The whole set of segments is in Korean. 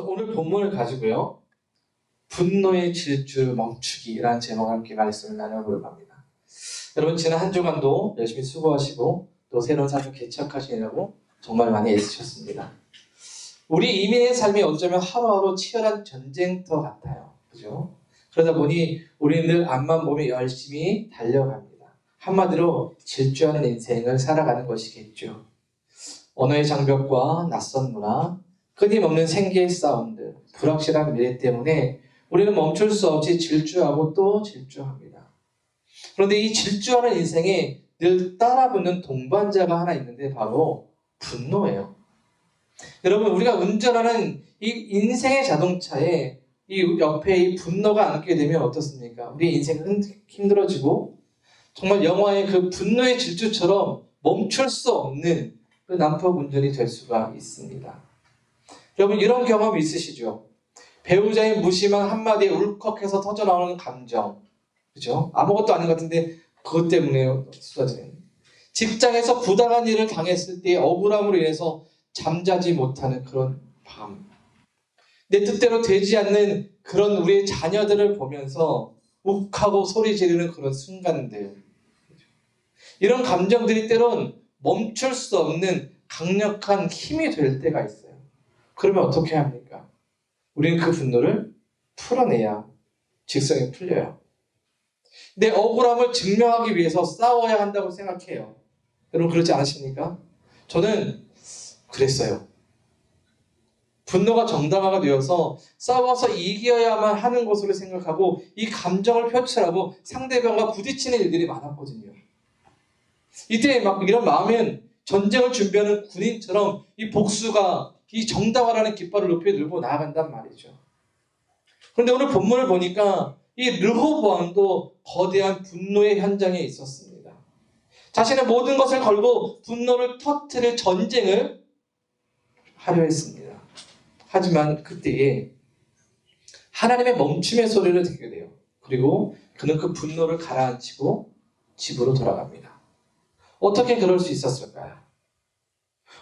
오늘 본문을 가지고요. 분노의 질주 멈추기라는 제목과 함께 말씀을 나눠보려고 합니다. 여러분 지난 한 주간도 열심히 수고하시고 또 새로운 삶을 개척하시느라고 정말 많이 애쓰셨습니다. 우리 이민의 삶이 어쩌면 하루하루 치열한 전쟁터 같아요. 그죠? 그러다 보니 우리는 늘 앞만 보며 열심히 달려갑니다. 한마디로 질주하는 인생을 살아가는 것이겠죠. 언어의 장벽과 낯선 문화, 끊임없는 생계의 싸움들, 불확실한 미래 때문에 우리는 멈출 수 없이 질주하고 또 질주합니다. 그런데 이 질주하는 인생에 늘 따라붙는 동반자가 하나 있는데 바로 분노예요. 여러분 우리가 운전하는 이 인생의 자동차에 이 옆에 이 분노가 앉게 되면 어떻습니까? 우리의 인생은 힘들어지고 정말 영화의 그 분노의 질주처럼 멈출 수 없는 그 난폭 운전이 될 수가 있습니다. 여러분 이런 경험 있으시죠? 배우자의 무심한 한마디에 울컥해서 터져나오는 감정, 그죠? 아무것도 아닌 것 같은데 그것 때문에 쏟아지는. 직장에서 부당한 일을 당했을 때의 억울함으로 인해서 잠자지 못하는 그런 밤. 내 뜻대로 되지 않는 그런 우리의 자녀들을 보면서 욱하고 소리 지르는 그런 순간들. 이런 감정들이 때론 멈출 수 없는 강력한 힘이 될 때가 있어요. 그러면 어떻게 합니까? 우리는 그 분노를 풀어내야 직성이 풀려요. 내 억울함을 증명하기 위해서 싸워야 한다고 생각해요. 여러분 그렇지 않으십니까? 저는 그랬어요. 분노가 정당화가 되어서 싸워서 이겨야만 하는 것으로 생각하고 이 감정을 표출하고 상대방과 부딪히는 일들이 많았거든요. 이때 막 이런 마음은 전쟁을 준비하는 군인처럼 이 복수가 이 정당화라는 깃발을 높이 들고 나아간단 말이죠. 그런데 오늘 본문을 보니까 이 르호보암도 거대한 분노의 현장에 있었습니다. 자신의 모든 것을 걸고 분노를 터뜨릴 전쟁을 하려 했습니다. 하지만 그때에 하나님의 멈춤의 소리를 듣게 돼요. 그리고 그는 그 분노를 가라앉히고 집으로 돌아갑니다. 어떻게 그럴 수 있었을까요?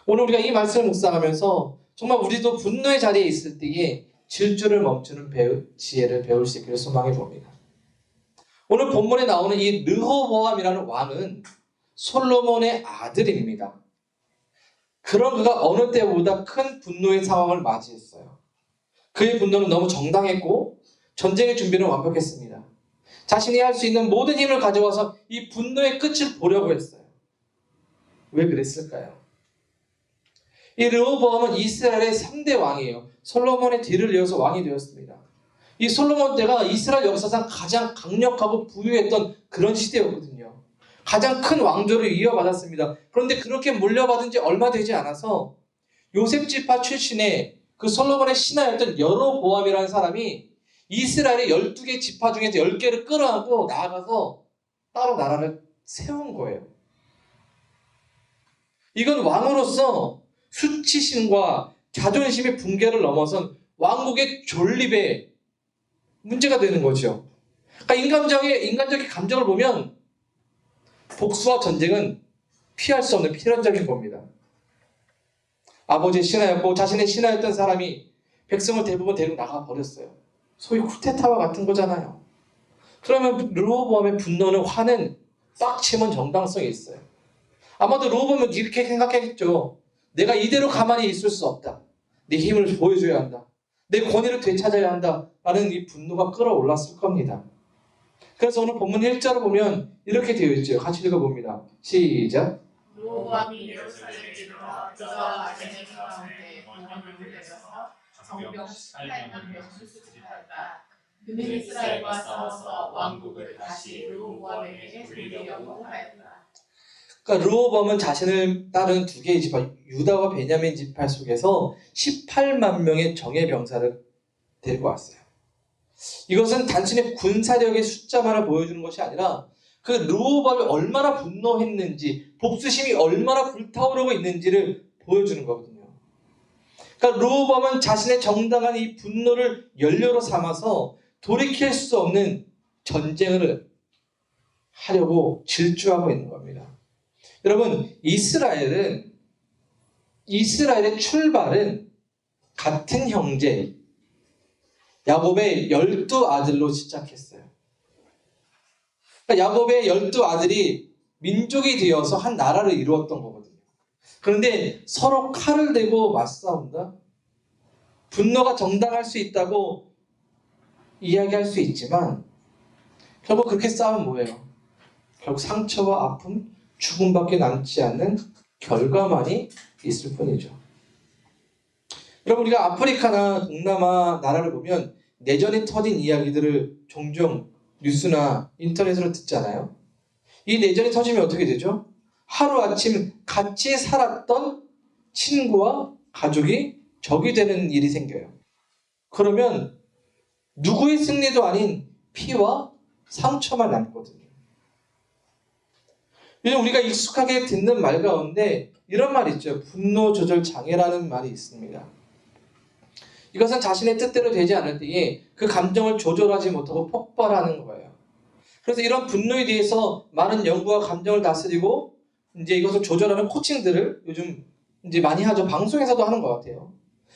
오늘 우리가 이 말씀을 묵상하면서 정말 우리도 분노의 자리에 있을 때에 질주를 멈추는 지혜를 배울 수 있기를 소망해 봅니다. 오늘 본문에 나오는 이 르호보암이라는 왕은 솔로몬의 아들입니다. 그런 그가 어느 때보다 큰 분노의 상황을 맞이했어요. 그의 분노는 너무 정당했고 전쟁의 준비는 완벽했습니다. 자신이 할 수 있는 모든 힘을 가져와서 이 분노의 끝을 보려고 했어요. 왜 그랬을까요? 이 르호보암은 이스라엘의 3대 왕이에요. 솔로몬의 뒤를 이어서 왕이 되었습니다. 이 솔로몬 때가 이스라엘 역사상 가장 강력하고 부유했던 그런 시대였거든요. 가장 큰 왕조를 이어받았습니다. 그런데 그렇게 물려받은 지 얼마 되지 않아서 요셉 지파 출신의 그 솔로몬의 신하였던 여로보암이라는 사람이 이스라엘의 12개 지파 중에서 10개를 끌어안고 나아가서 따로 나라를 세운 거예요. 이건 왕으로서 수치심과 자존심의 붕괴를 넘어선 왕국의 존립에 문제가 되는 거죠. 그러니까 인간적인 감정을 보면 복수와 전쟁은 피할 수 없는 필연적인 겁니다. 아버지의 신하였고 자신의 신하였던 사람이 백성을 대부분 데리고 나가버렸어요. 소위 쿠데타와 같은 거잖아요. 그러면 르호보암의 분노는 화는 빡침은 정당성이 있어요. 아마도 르호보암은 이렇게 생각했겠죠. 내가 이대로 가만히 있을 수 없다. 내 힘을 보여줘야 한다. 내 권위를 되찾아야 한다. 라는 이 분노가 끌어올랐을 겁니다. 그래서 오늘 본문 1절을 보면 이렇게 되어 있죠. 같이 읽어봅니다. 시작. 르호보암이 예루살렘에 이르러 그가 아내의 가운데 공원을 내려서 정병 18만 명을 수집하였다. 그는 이스라엘과 싸워서 왕국을 다시 르호보암에게 돌리려고 하였다. 그러니까 르호보암은 자신을 따르는 두 개의 지파, 유다와 베냐민 지파 속에서 18만 명의 정예 병사를 데리고 왔어요. 이것은 단순히 군사력의 숫자만을 보여주는 것이 아니라 그 르호보암이 얼마나 분노했는지, 복수심이 얼마나 불타오르고 있는지를 보여주는 거거든요. 그러니까 르호보암은 자신의 정당한 이 분노를 연료로 삼아서 돌이킬 수 없는 전쟁을 하려고 질주하고 있는 겁니다. 여러분, 이스라엘의 출발은 같은 형제 야곱의 12아들로 시작했어요. 그러니까 야곱의 12아들이 민족이 되어서 한 나라를 이루었던 거거든요. 그런데 서로 칼을 대고 맞싸운다? 분노가 정당할 수 있다고 이야기할 수 있지만 결국 그렇게 싸우면 뭐예요? 결국 상처와 아픔, 죽음밖에 남지 않는 결과만이 있을 뿐이죠. 여러분, 우리가 아프리카나 동남아 나라를 보면 내전이 터진 이야기들을 종종 뉴스나 인터넷으로 듣잖아요. 이 내전이 터지면 어떻게 되죠? 하루아침 같이 살았던 친구와 가족이 적이 되는 일이 생겨요. 그러면 누구의 승리도 아닌 피와 상처만 남거든요. 요즘 우리가 익숙하게 듣는 말 가운데 이런 말이 있죠. 분노 조절 장애라는 말이 있습니다. 이것은 자신의 뜻대로 되지 않을 때에 그 감정을 조절하지 못하고 폭발하는 거예요. 그래서 이런 분노에 대해서 많은 연구와 감정을 다스리고 이제 이것을 조절하는 코칭들을 요즘 이제 많이 하죠. 방송에서도 하는 것 같아요.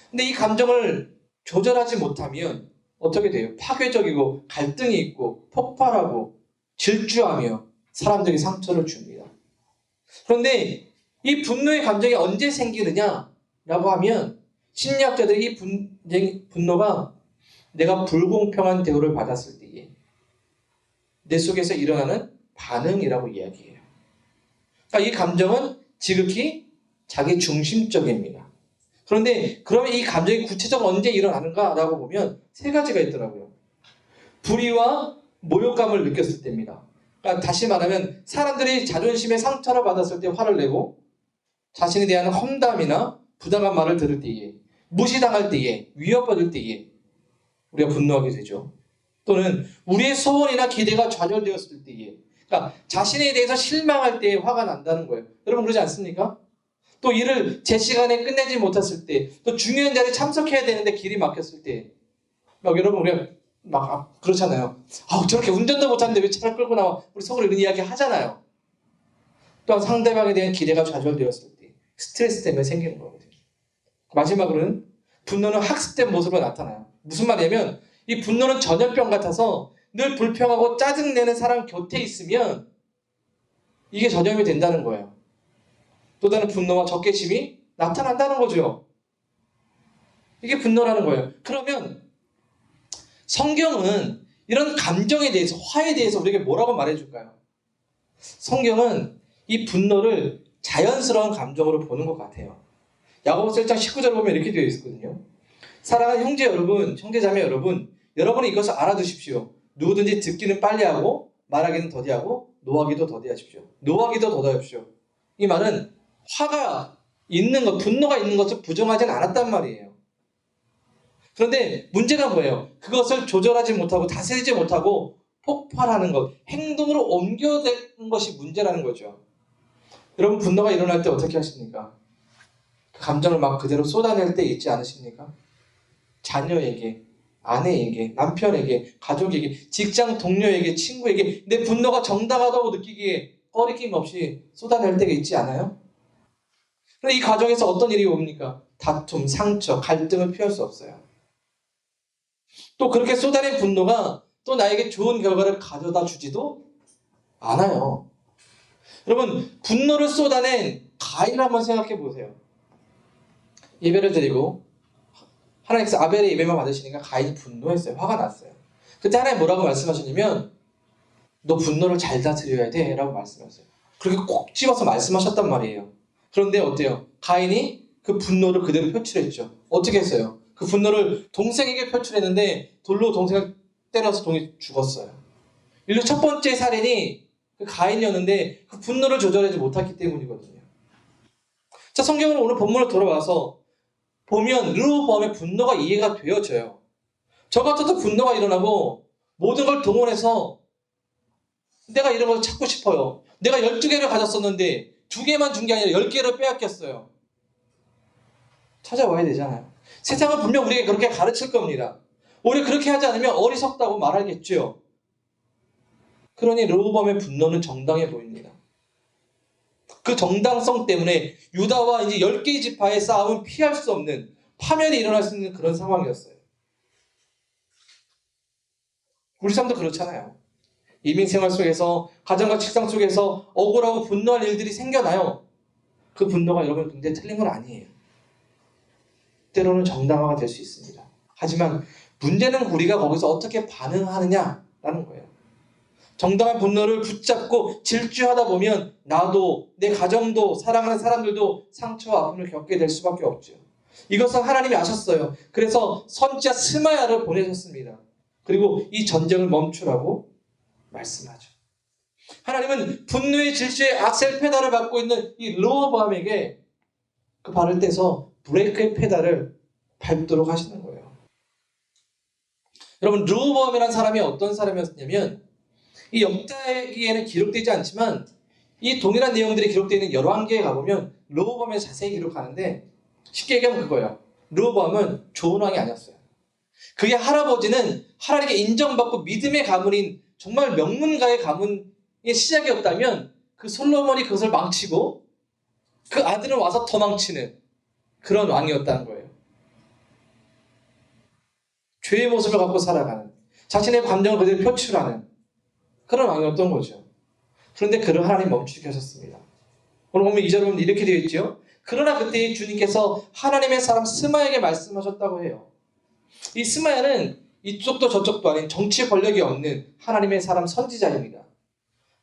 근데 이 감정을 조절하지 못하면 어떻게 돼요? 파괴적이고 갈등이 있고 폭발하고 질주하며 사람들에게 상처를 줍니다. 그런데 이 분노의 감정이 언제 생기느냐라고 하면 심리학자들이 이 분노가 내가 불공평한 대우를 받았을 때에 내 속에서 일어나는 반응이라고 이야기해요. 그러니까 이 감정은 지극히 자기 중심적입니다. 그런데 그러면 이 감정이 구체적으로 언제 일어나는가라고 보면 세 가지가 있더라고요. 불의와 모욕감을 느꼈을 때입니다. 그러니까 다시 말하면 사람들이 자존심에 상처를 받았을 때 화를 내고 자신에 대한 험담이나 부당한 말을 들을 때에 무시당할 때에 위협받을 때에 우리가 분노하게 되죠. 또는 우리의 소원이나 기대가 좌절되었을 때에 그러니까 자신에 대해서 실망할 때에 화가 난다는 거예요. 여러분 그러지 않습니까? 또 일을 제 시간에 끝내지 못했을 때, 또 중요한 자리에 참석해야 되는데 길이 막혔을 때, 막 여러분 우리가 막 그렇잖아요. 저렇게 운전도 못하는데 왜 차를 끌고 나와? 우리 속으로 이런 이야기 하잖아요. 또한 상대방에 대한 기대가 좌절되었을 때, 스트레스 때문에 생기는 거거든요. 마지막으로는 분노는 학습된 모습으로 나타나요. 무슨 말이냐면 이 분노는 전염병 같아서 늘 불평하고 짜증내는 사람 곁에 있으면 이게 전염이 된다는 거예요. 또 다른 분노와 적개심이 나타난다는 거죠. 이게 분노라는 거예요. 그러면 성경은 이런 감정에 대해서, 화에 대해서 우리에게 뭐라고 말해줄까요? 성경은 이 분노를 자연스러운 감정으로 보는 것 같아요. 야고보서 1장 19절 보면 이렇게 되어 있거든요. 사랑하는 형제 여러분, 형제자매 여러분, 여러분은 이것을 알아두십시오. 누구든지 듣기는 빨리 하고 말하기는 더디하고 노하기도 더디하십시오. 노하기도 더디하십시오. 이 말은 화가 있는 것, 분노가 있는 것을 부정하지는 않았단 말이에요. 그런데 문제가 뭐예요? 그것을 조절하지 못하고 다스리지 못하고 폭발하는 것, 행동으로 옮겨낸 것이 문제라는 거죠. 여러분 분노가 일어날 때 어떻게 하십니까? 그 감정을 막 그대로 쏟아낼 때 있지 않으십니까? 자녀에게, 아내에게, 남편에게, 가족에게, 직장 동료에게, 친구에게 내 분노가 정당하다고 느끼기에 꺼리낌 없이 쏟아낼 때가 있지 않아요? 그런데 이 과정에서 어떤 일이 옵니까? 다툼, 상처, 갈등을 피할 수 없어요. 또 그렇게 쏟아낸 분노가 또 나에게 좋은 결과를 가져다 주지도 않아요. 여러분, 분노를 쏟아낸 가인을 한번 생각해 보세요. 예배를 드리고 하나님께서 아벨의 예배만 받으시니까 가인이 분노했어요. 화가 났어요. 그때 하나님 뭐라고 말씀하셨냐면 너 분노를 잘 다스려야 돼 라고 말씀하셨어요. 그렇게 꼭 집어서 말씀하셨단 말이에요. 그런데 어때요? 가인이 그 분노를 그대로 표출했죠. 어떻게 했어요? 그 분노를 동생에게 표출했는데 돌로 동생을 때려서 동생이 죽었어요. 인류 첫 번째 살인이 그 가인이었는데 그 분노를 조절하지 못했기 때문이거든요. 자, 성경은 오늘 본문으로 돌아와서 보면 르호보암의 분노가 이해가 되어져요. 저 같아도 분노가 일어나고 모든 걸 동원해서 내가 이런 걸 찾고 싶어요. 내가 12개를 가졌었는데 2개만 준 게 아니라 10개를 빼앗겼어요. 찾아와야 되잖아요. 세상은 분명 우리에게 그렇게 가르칠 겁니다. 오히려 그렇게 하지 않으면 어리석다고 말하겠죠. 그러니 르호보암의 분노는 정당해 보입니다. 그 정당성 때문에 유다와 이제 10개의 지파의 싸움은 피할 수 없는 파멸이 일어날 수 있는 그런 상황이었어요. 우리 삶도 그렇잖아요. 이민생활 속에서 가정과 직장 속에서 억울하고 분노할 일들이 생겨나요. 그 분노가 여러분 굉장히 틀린 건 아니에요. 때로는 정당화가 될 수 있습니다. 하지만 문제는 우리가 거기서 어떻게 반응하느냐라는 거예요. 정당한 분노를 붙잡고 질주하다 보면 나도 내 가정도 사랑하는 사람들도 상처와 아픔을 겪게 될 수밖에 없죠. 이것은 하나님이 아셨어요. 그래서 선지자 스마야를 보내셨습니다. 그리고 이 전쟁을 멈추라고 말씀하죠. 하나님은 분노의 질주의 악셀 페달을 받고 있는 이 르호보암에게 그 발을 떼서 브레이크의 페달을 밟도록 하시는 거예요. 여러분, 르호보암이라는 사람이 어떤 사람이었냐면 이 역사기에는 기록되지 않지만 이 동일한 내용들이 기록되어 있는 열왕기에 가보면 르호보암을 자세히 기록하는데 쉽게 얘기하면 그거예요. 르호보암은 좋은 왕이 아니었어요. 그의 할아버지는 하나님께 인정받고 믿음의 가문인 정말 명문가의 가문의 시작이었다면 그 솔로몬이 그것을 망치고 그 아들은 와서 더 망치는 그런 왕이었다는 거예요. 죄의 모습을 갖고 살아가는, 자신의 감정을 그대로 표출하는 그런 왕이었던 거죠. 그런데 그를 하나님 멈추게 하셨습니다. 오늘 보면 2절에 보면 이렇게 되어 있죠. 그러나 그때 주님께서 하나님의 사람 스마야에게 말씀하셨다고 해요. 이 스마야는 이쪽도 저쪽도 아닌 정치 권력이 없는 하나님의 사람 선지자입니다.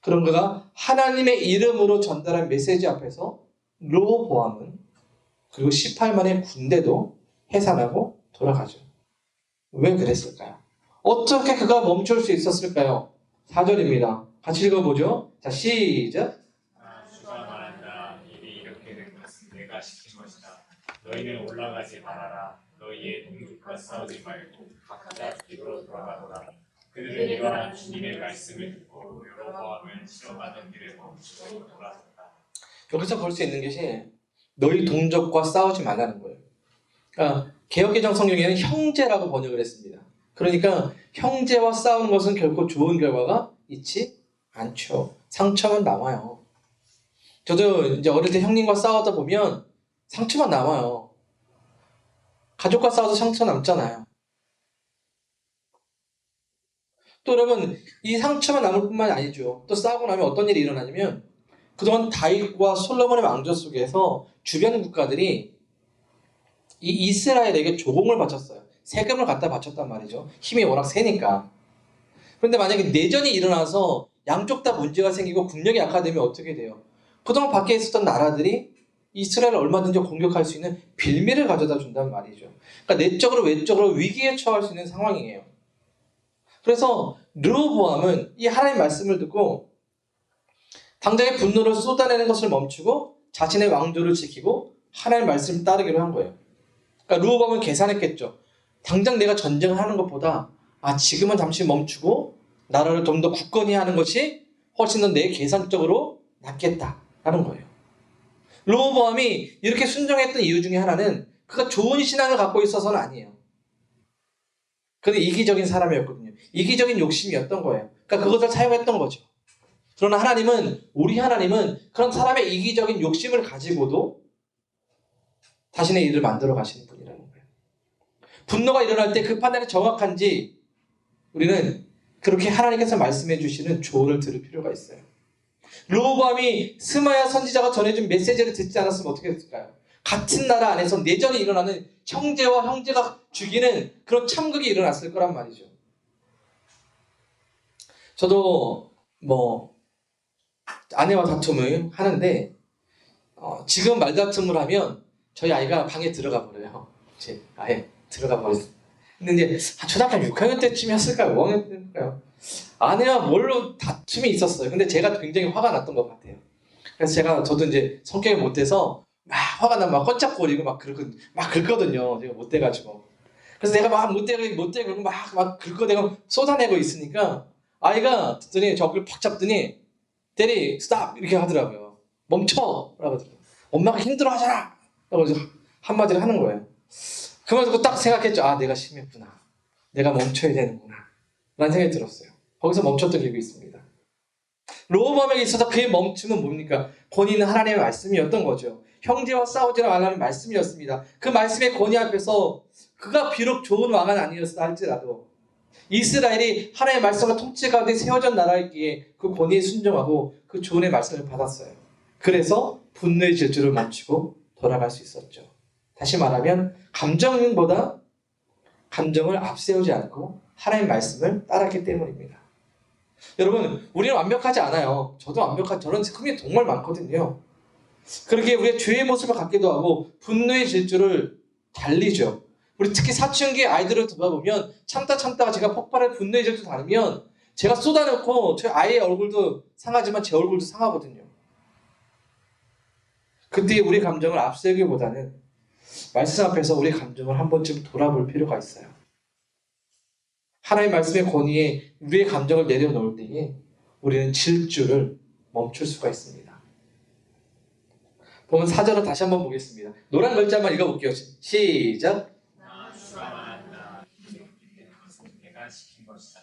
그런 그가 하나님의 이름으로 전달한 메시지 앞에서 르호보암은 그리고 18만의 군대도 해산하고 돌아가죠. 왜 그랬을까요? 어떻게 그가 멈출 수 있었을까요? 4절입니다. 같이 읽어보죠. 자, 시작. 주가 말한다. 일이 이렇게 된 것은 내가 시킨 것이다. 너희는 올라가지 말아라. 너희의 동족과 싸우지 말고 각자 집으로 돌아가거라. 그들은 이러한 주님의 말씀을 듣고 여로보암을 치러가던 길을 멈추고 돌아섰다. 여기서 볼 수 있는 것이 너희 동족과 싸우지 말라는 거예요. 그러니까 개역개정 성경에는 형제라고 번역을 했습니다. 그러니까 형제와 싸우는 것은 결코 좋은 결과가 있지 않죠. 상처만 남아요. 저도 이제 어릴 때 형님과 싸우다 보면 상처만 남아요. 가족과 싸워도 상처 남잖아요. 또 여러분, 이 상처만 남을 뿐만 아니죠. 또 싸우고 나면 어떤 일이 일어나냐면 그동안 다윗과 솔로몬의 왕조 속에서 주변 국가들이 이 이스라엘에게 조공을 바쳤어요. 세금을 갖다 바쳤단 말이죠. 힘이 워낙 세니까. 그런데 만약에 내전이 일어나서 양쪽 다 문제가 생기고 국력이 약화되면 어떻게 돼요? 그동안 밖에 있었던 나라들이 이스라엘을 얼마든지 공격할 수 있는 빌미를 가져다 준단 말이죠. 그러니까 내적으로 외적으로 위기에 처할 수 있는 상황이에요. 그래서 르호보암은 이 하나님의 말씀을 듣고 당장의 분노를 쏟아내는 것을 멈추고 자신의 왕조를 지키고 하나님의 말씀을 따르기로 한 거예요. 그러니까 르호보암은 계산했겠죠. 당장 내가 전쟁을 하는 것보다 지금은 잠시 멈추고 나라를 좀 더 굳건히 하는 것이 훨씬 더 내 계산적으로 낫겠다라는 거예요. 르호보암이 이렇게 순종했던 이유 중에 하나는 그가 좋은 신앙을 갖고 있어서는 아니에요. 그는 이기적인 사람이었거든요. 이기적인 욕심이었던 거예요. 그러니까 그것을 사용했던 거죠. 그러나 우리 하나님은 그런 사람의 이기적인 욕심을 가지고도 자신의 일을 만들어 가시는 분이라는 거예요. 분노가 일어날 때 그 판단이 정확한지 우리는 그렇게 하나님께서 말씀해 주시는 조언을 들을 필요가 있어요. 르호보암이 스마야 선지자가 전해준 메시지를 듣지 않았으면 어떻게 됐을까요? 같은 나라 안에서 내전이 일어나는 형제와 형제가 죽이는 그런 참극이 일어났을 거란 말이죠. 저도 아내와 다툼을 하는데 지금 말다툼을 하면 저희 아이가 방에 들어가 버려요. 제 아예 들어가 버렸어요. 근데 이제 초등학교 6학년 때쯤이었을까요? 5학년 때일까요? 아내와 뭘로 다툼이 있었어요. 근데 제가 굉장히 화가 났던 것 같아요. 그래서 저도 이제 성격이 못돼서 막 화가 나면 막 껐짝거리고 막 긁거든요. 제가 못돼가지고. 그래서 내가 막 못되고 막 긁어대고 쏟아내고 있으니까 아이가 듣더니 저를 팍 잡더니 대리 스탑 이렇게 하더라고요. 멈춰! 라고 하더라고요. 엄마가 힘들어하잖아! 라고 한마디를 하는 거예요. 그 말 듣고 딱 생각했죠. 내가 심했구나. 내가 멈춰야 되는구나. 라는 생각이 들었어요. 거기서 멈췄던 기억이 있습니다. 르호보암에게 있어서 그의 멈춤은 뭡니까? 본인은 하나님의 말씀이었던 거죠. 형제와 싸우지 말라는 말씀이었습니다. 그 말씀의 권위 앞에서 그가 비록 좋은 왕은 아니었다 할지라도 이스라엘이 하나님의 말씀과 통치 가운데 세워진 나라이기에 그 권위에 순종하고 그 조언의 말씀을 받았어요. 그래서 분노의 질주를 멈추고 돌아갈 수 있었죠. 다시 말하면 감정보다 감정을 앞세우지 않고 하나님의 말씀을 따랐기 때문입니다. 여러분, 우리는 완벽하지 않아요. 저는 흠이 정말 많거든요. 그렇게 우리가 죄의 모습을 갖기도 하고 분노의 질주를 달리죠. 우리 특히 사춘기 아이들을 돌아보면 참다가 제가 폭발할 분노의 질주 다르면 제가 쏟아놓고 제 아이의 얼굴도 상하지만 제 얼굴도 상하거든요. 그때 우리 감정을 앞세우기보다는 말씀 앞에서 우리 감정을 한 번쯤 돌아볼 필요가 있어요. 하나님의 말씀의 권위에 우리의 감정을 내려놓을 때에 우리는 질주를 멈출 수가 있습니다. 보면 4절을 다시 한번 보겠습니다. 노란 글자만 읽어볼게요. 시작. 내가 시킨 것이다.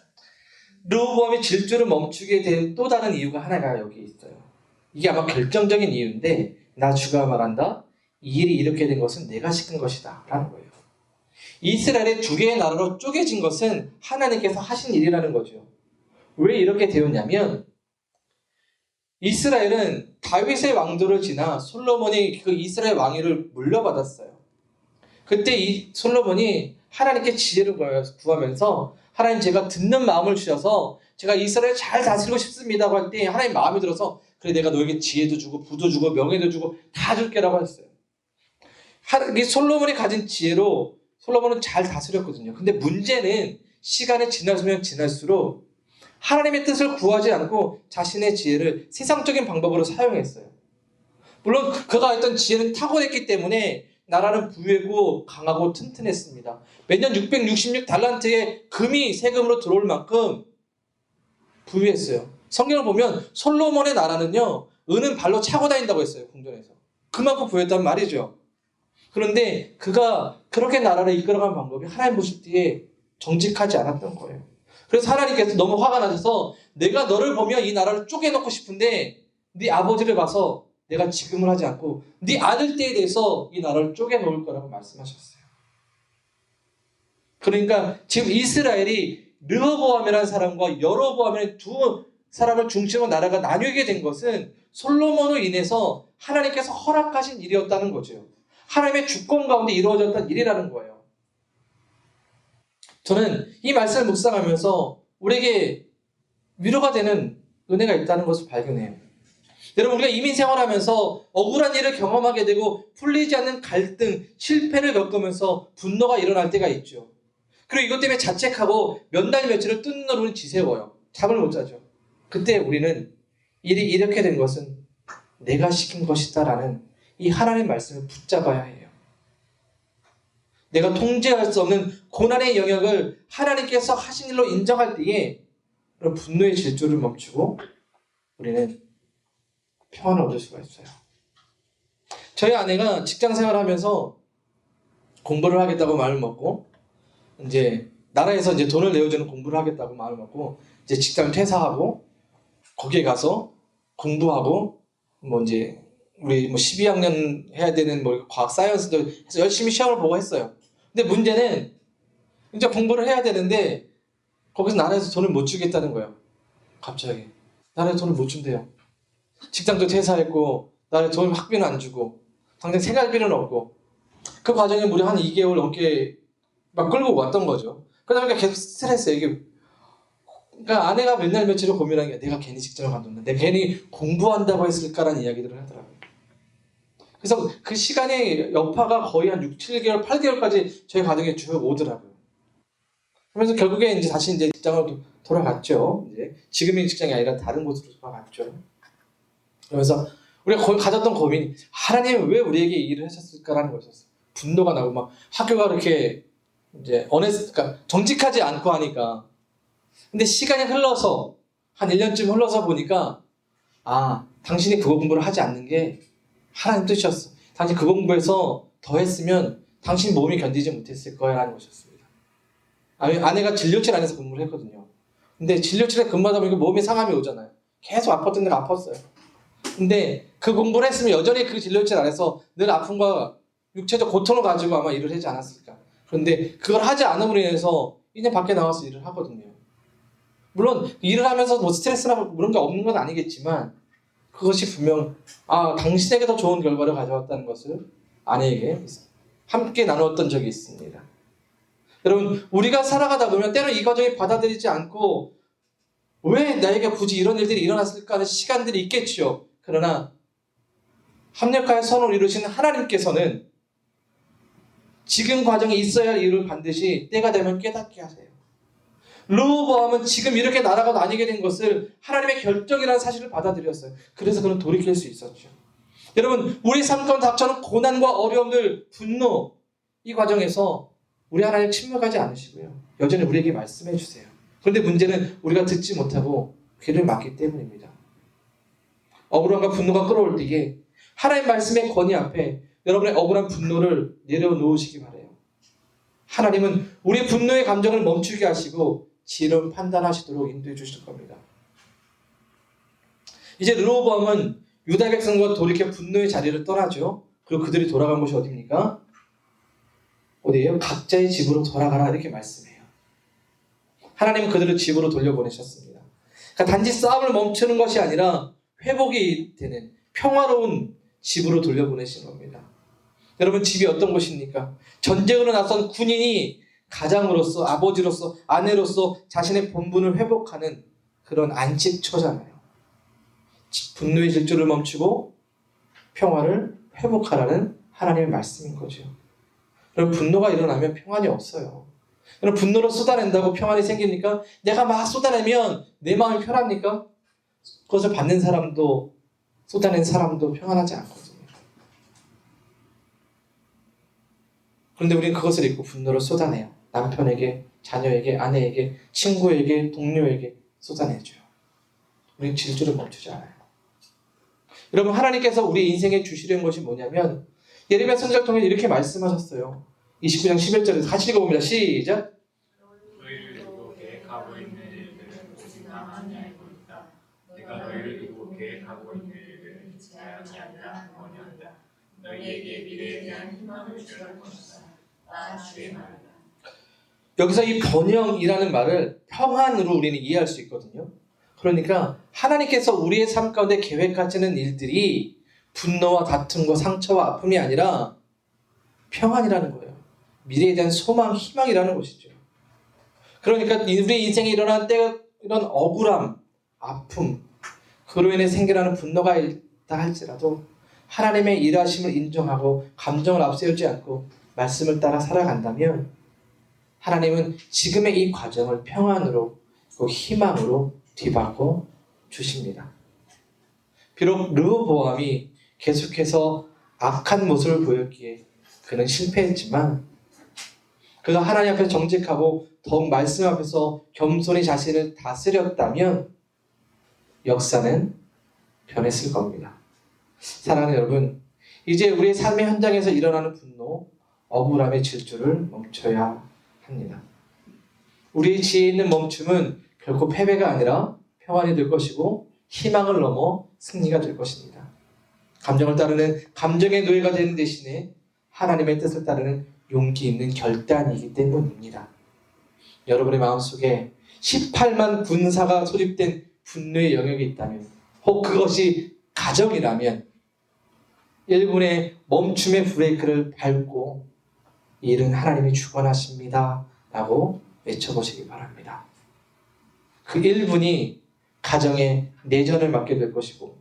르호보암이 질주를 멈추게 된 또 다른 이유가 하나가 여기 있어요. 이게 아마 결정적인 이유인데 나 주가 말한다. 이 일이 이렇게 된 것은 내가 시킨 것이다 라는 거예요. 이스라엘의 두 개의 나라로 쪼개진 것은 하나님께서 하신 일이라는 거죠. 왜 이렇게 되었냐면 이스라엘은 다윗의 왕조를 지나 솔로몬이 그 이스라엘 왕위를 물려받았어요. 그때 이 솔로몬이 하나님께 지혜를 구하면서 하나님 제가 듣는 마음을 주셔서 제가 이스라엘 잘 다스리고 싶습니다고 할 때 하나님 마음에 들어서 그래 내가 너에게 지혜도 주고 부도 주고 명예도 주고 다 줄게라고 했어요. 이 솔로몬이 가진 지혜로 솔로몬은 잘 다스렸거든요. 근데 문제는 시간이 지나면 지날수록 하나님의 뜻을 구하지 않고 자신의 지혜를 세상적인 방법으로 사용했어요. 물론 그가 했던 지혜는 타고냈기 때문에 나라는 부유하고 강하고 튼튼했습니다. 매년 666달란트의 금이 세금으로 들어올 만큼 부유했어요. 성경을 보면 솔로몬의 나라는요, 은은 발로 차고 다닌다고 했어요. 궁전에서. 그만큼 부유했단 말이죠. 그런데 그가 그렇게 나라를 이끌어간 방법이 하나님 보실 때에 정직하지 않았던 거예요. 그래서 하나님께서 너무 화가 나셔서 내가 너를 보며 이 나라를 쪼개놓고 싶은데 네 아버지를 봐서 내가 지금을 하지 않고 네 아들 때에 대해서 이 나라를 쪼개놓을 거라고 말씀하셨어요. 그러니까 지금 이스라엘이 르호보암이라는 사람과 여로보암이라는 두 사람을 중심으로 나라가 나뉘게 된 것은 솔로몬으로 인해서 하나님께서 허락하신 일이었다는 거죠. 하나님의 주권 가운데 이루어졌던 일이라는 거예요. 저는 이 말씀을 묵상하면서 우리에게 위로가 되는 은혜가 있다는 것을 발견해요. 여러분, 우리가 이민 생활하면서 억울한 일을 경험하게 되고 풀리지 않는 갈등, 실패를 겪으면서 분노가 일어날 때가 있죠. 그리고 이것 때문에 자책하고 몇 날 며칠을 뜬 눈으로 지새워요. 잠을 못 자죠. 그때 우리는 일이 이렇게 된 것은 내가 시킨 것이다라는 이 하나님의 말씀을 붙잡아야 해요. 내가 통제할 수 없는 고난의 영역을 하나님께서 하신 일로 인정할 때에 분노의 질주를 멈추고 우리는 평안을 얻을 수가 있어요. 저희 아내가 직장 생활하면서 공부를 하겠다고 마음을 먹고 이제 나라에서 이제 돈을 내어주는 공부를 하겠다고 마음을 먹고 이제 직장을 퇴사하고 거기에 가서 공부하고 뭐 이제 우리 뭐 12학년 해야 되는 뭐 과학 사이언스도 해서 열심히 시험을 보고 했어요. 근데 문제는 이제 공부를 해야 되는데 거기서 나라에서 돈을 못 주겠다는 거예요. 갑자기 나라에서 돈을 못 준대요. 직장도 퇴사했고 나라에 돈 학비는 안 주고 당장 생활비는 없고 그 과정에 무려 한 2개월 넘게 막 끌고 왔던 거죠. 그러다 보니까 계속 스트레스예요. 이게 그러니까 아내가 맨날 며칠을 고민하는 게 내가 괜히 직장을 관뒀나, 내가 괜히 공부한다고 했을까라는 이야기들을 하더라고요. 그래서 그 시간의 여파가 거의 한 6, 7개월, 8개월까지 저희 가정에 쭉 오더라고요. 그러면서 결국에 이제 다시 이제 직장으로 돌아갔죠. 이제 지금의 직장이 아니라 다른 곳으로 돌아갔죠. 그러면서 우리가 가졌던 고민이 하나님은 왜 우리에게 이 일을 하셨을까라는 거였었어요. 분노가 나고 막 학교가 그렇게 이제 그러니까 정직하지 않고 하니까. 근데 시간이 흘러서 한 1년쯤 흘러서 보니까 아, 당신이 그거 공부를 하지 않는 게 하나님 뜻이었어. 당신 그거 공부해서 더 했으면 당신 몸이 견디지 못했을 거야 라는 것이었습니다. 아내가 진료실 안에서 근무를 했거든요. 근데 진료실에 근무하다 보니까 몸에 상함이 오잖아요. 계속 아팠던 데가 아팠어요. 근데 그 공부를 했으면 여전히 그 진료실 안에서 늘 아픔과 육체적 고통을 가지고 아마 일을 하지 않았을까. 그런데 그걸 하지 않음으로 인해서 이제 밖에 나와서 일을 하거든요. 물론 일을 하면서 뭐 스트레스나 그런 게 없는 건 아니겠지만 그것이 분명 당신에게 더 좋은 결과를 가져왔다는 것을 아내에게 함께 나누었던 적이 있습니다. 여러분, 우리가 살아가다 보면 때로 이 과정이 받아들이지 않고 왜 나에게 굳이 이런 일들이 일어났을까 하는 시간들이 있겠죠. 그러나 합력하여 선을 이루신 하나님께서는 지금 과정이 있어야 할 이유를 반드시 때가 되면 깨닫게 하세요. 르호보암은 지금 이렇게 나라가 나뉘게 된 것을 하나님의 결정이라는 사실을 받아들였어요. 그래서 그는 돌이킬 수 있었죠. 여러분, 우리 삶 가운데 닥쳐오는 고난과 어려움들, 분노, 이 과정에서 우리 하나님 침묵하지 않으시고요. 여전히 우리에게 말씀해 주세요. 그런데 문제는 우리가 듣지 못하고 귀를 막기 때문입니다. 억울함과 분노가 끌어올 때에 하나님 말씀의 권위 앞에 여러분의 억울한 분노를 내려놓으시기 바라요. 하나님은 우리의 분노의 감정을 멈추게 하시고 지혜로운 판단하시도록 인도해 주실 겁니다. 이제 르호보암은 유다 백성과 돌이켜 분노의 자리를 떠나죠. 그리고 그들이 돌아간 곳이 어디입니까? 어디예요? 각자의 집으로 돌아가라 이렇게 말씀해요. 하나님은 그들을 집으로 돌려보내셨습니다. 그러니까 단지 싸움을 멈추는 것이 아니라 회복이 되는 평화로운 집으로 돌려보내신 겁니다. 여러분, 집이 어떤 곳입니까? 전쟁으로 나선 군인이 가장으로서, 아버지로서, 아내로서 자신의 본분을 회복하는 그런 안식처잖아요. 분노의 질주를 멈추고 평화를 회복하라는 하나님의 말씀인 거죠. 여러분, 분노가 일어나면 평안이 없어요. 여러분, 분노를 쏟아낸다고 평안이 생깁니까? 내가 막 쏟아내면 내 마음이 편합니까? 그것을 받는 사람도 쏟아낸 사람도 평안하지 않거든요. 그런데 우리는 그것을 잊고 분노를 쏟아내요. 남편에게, 자녀에게, 아내에게, 친구에게, 동료에게 쏟아내줘요. 우리는 질주를 멈추지 않아요. 여러분, 하나님께서 우리 인생에 주시려는 것이 뭐냐면 예레미야 선지자를 통해 이렇게 말씀하셨어요. 29장 11절에서 같이 읽어봅니다. 시작. 너희를 두고 계획하고 있는 일들은 오직 나만이 알고 있다. 내가 너희를 두고 계획하고 있는 일들은 제한이 아니라 번영이다. 너희에게 미래에 대한 희망을 주려는 것이다. 나 주의 말이다. 여기서 이 번영이라는 말을 평안으로 우리는 이해할 수 있거든요. 그러니까 하나님께서 우리의 삶 가운데 계획하시는 일들이 분노와 다툼과 상처와 아픔이 아니라 평안이라는 거예요. 미래에 대한 소망, 희망이라는 것이죠. 그러니까 우리 인생에 일어난 이런 억울함, 아픔, 그로 인해 생겨나는 분노가 있다 할지라도 하나님의 일하심을 인정하고 감정을 앞세우지 않고 말씀을 따라 살아간다면 하나님은 지금의 이 과정을 평안으로 그 희망으로 뒤바꿔 주십니다. 비록 르호보암이 계속해서 악한 모습을 보였기에 그는 실패했지만 그가 하나님 앞에서 정직하고 더욱 말씀 앞에서 겸손히 자신을 다스렸다면 역사는 변했을 겁니다. 사랑하는 여러분, 이제 우리의 삶의 현장에서 일어나는 분노, 억울함의 질주를 멈춰야 합니다. 우리의 지혜 있는 멈춤은 결코 패배가 아니라 평안이 될 것이고 희망을 넘어 승리가 될 것입니다. 감정을 따르는 감정의 노예가 되는 대신에 하나님의 뜻을 따르는 용기 있는 결단이기 때문입니다. 여러분의 마음속에 18만 군사가 소집된 분노의 영역이 있다면 혹 그것이 가정이라면 1분의 멈춤의 브레이크를 밟고 이 일은 하나님이 주관하십니다 라고 외쳐보시기 바랍니다. 그 1분이 가정의 내전을 맡게 될 것이고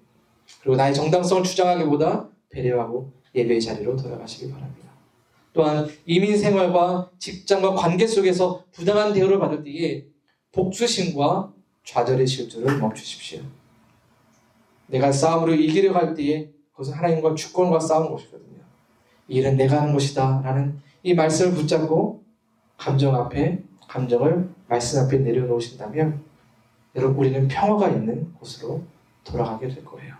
그리고 나의 정당성을 주장하기보다 배려하고 예배의 자리로 돌아가시기 바랍니다. 또한 이민 생활과 직장과 관계 속에서 부당한 대우를 받을 때에 복수심과 좌절의 질주를 멈추십시오. 내가 싸움으로 이기려고 할 때에 그것은 하나님과 주권과 싸우는 것이거든요. 이 일은 내가 하는 것이다 라는 이 말씀을 붙잡고 감정을 말씀 앞에 내려놓으신다면 여러분, 우리는 평화가 있는 곳으로 돌아가게 될 거예요.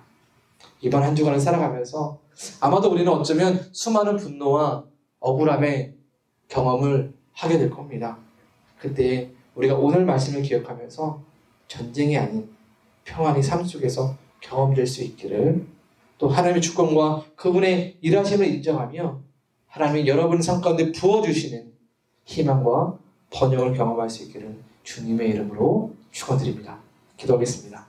이번 한 주간을 살아가면서 아마도 우리는 어쩌면 수많은 분노와 억울함의 경험을 하게 될 겁니다. 그때 우리가 오늘 말씀을 기억하면서 전쟁이 아닌 평안히 삶 속에서 경험될 수 있기를, 또 하나님의 주권과 그분의 일하심을 인정하며 하나님이 여러분의 삶 가운데 부어주시는 희망과 번영을 경험할 수 있기를 주님의 이름으로 축원드립니다. 기도하겠습니다.